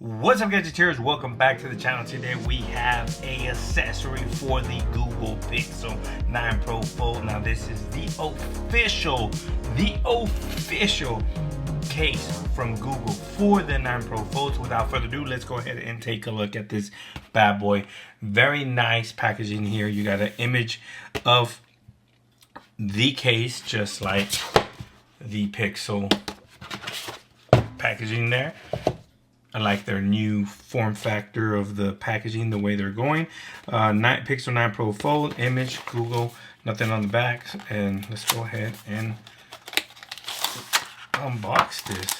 What's up, gadgeteers? Welcome back to the channel. Today we have a accessory for the Google Pixel 9 Pro Fold. Now this is the official case from Google for the 9 Pro Fold. So without further ado, let's go ahead and take a look at this bad boy. Very nice packaging here. You got an image of the case, just like the Pixel packaging there. I like their new form factor of the packaging, the way they're going. Pixel 9 Pro Fold, image, Google, nothing on the back. And let's go ahead and unbox this.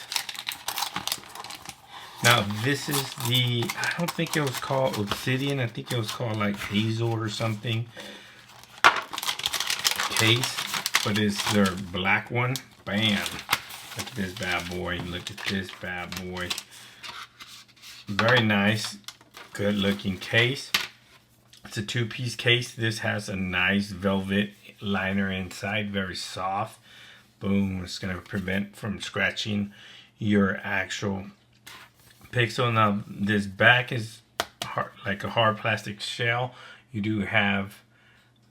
Now this is the, I don't think it was called Obsidian. I think it was called like Hazel or something case, but it's their black one. Bam. Look at this bad boy. Look at this bad boy. Very nice, good looking case. It's a two-piece case. This has a nice velvet liner inside, very soft. Boom, it's gonna prevent from scratching your actual Pixel. Now this back is hard, like a hard plastic shell. You do have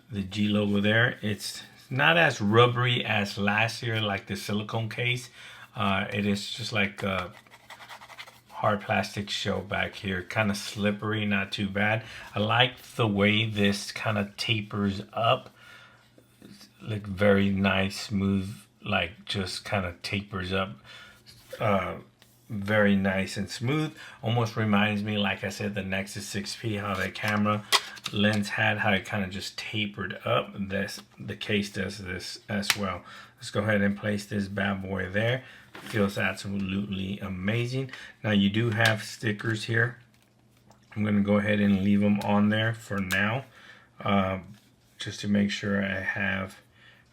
the G logo there. It's not as rubbery as last year, like the silicone case. It is just like a hard plastic shell back here, kind of slippery, not too bad. I like the way this kind of tapers up. Like very nice, smooth, like just kind of tapers up. Very nice and smooth. Almost reminds me, like I said, the Nexus 6P, how the camera lens had, how it kind of just tapered up. The case does this as well. Let's go ahead and place this bad boy there. Feels absolutely amazing. Now you do have stickers here. I'm going to go ahead and leave them on there for now, just to make sure I have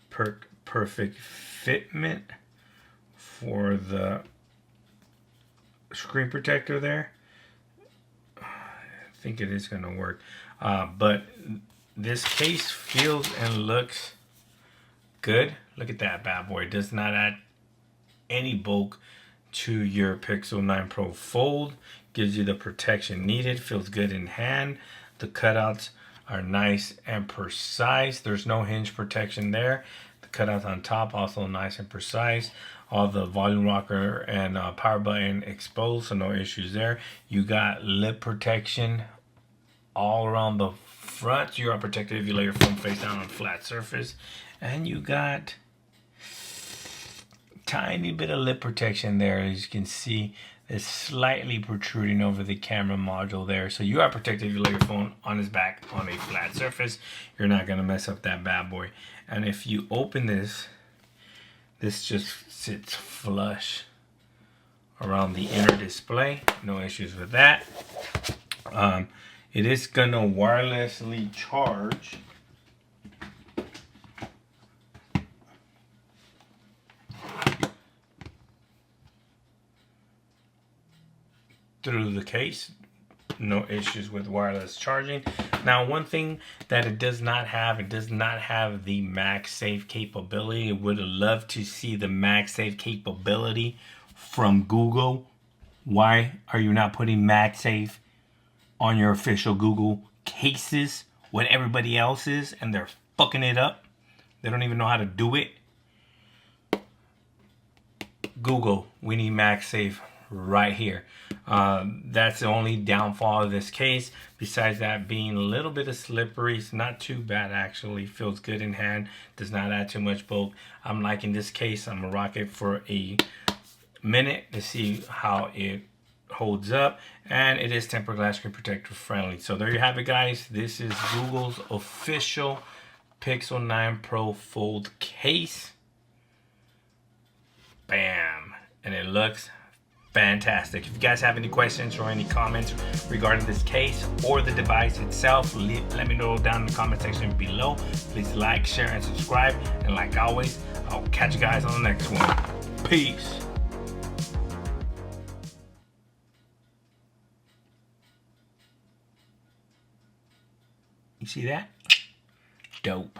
perfect fitment for the screen protector there. I think it is going to work, but this case feels and looks good. Look at that bad boy. It does not add any bulk to your Pixel 9 Pro Fold. Gives you the protection needed. Feels good in hand. The cutouts are nice and precise. There's no hinge protection there. The cutouts on top also nice and precise. All the volume rocker and power button exposed, so no issues there. You got lip protection all around the front. You are protected if you lay your phone face down on a flat surface. And you got tiny bit of lip protection there. As you can see, it's slightly protruding over the camera module there. So you are protected if you lay your phone on its back on a flat surface. You're not going to mess up that bad boy. And if you open this, this just sits flush around the inner display. No issues with that. It is going to wirelessly charge. Through the case. No issues with wireless charging. Now, one thing that it does not have the MagSafe capability. I would have loved to see the MagSafe capability from Google. Why are you not putting MagSafe on your official Google cases when everybody else is, and they're fucking it up? They don't even know how to do it. Google, we need MagSafe right here. That's the only downfall of this case. Besides that being a little bit of slippery, it's not too bad actually. Feels good in hand, does not add too much bulk. I'm liking this case. I'm gonna rock it for a minute to see how it holds up, and it is tempered glass screen protector friendly. So there you have it, guys. This is Google's official Pixel 9 Pro Fold case. Bam, and it looks fantastic. If you guys have any questions or any comments regarding this case or the device itself, let me know down in the comment section below. Please like, share, and subscribe. And like always, I'll catch you guys on the next one. Peace. You see that? Dope.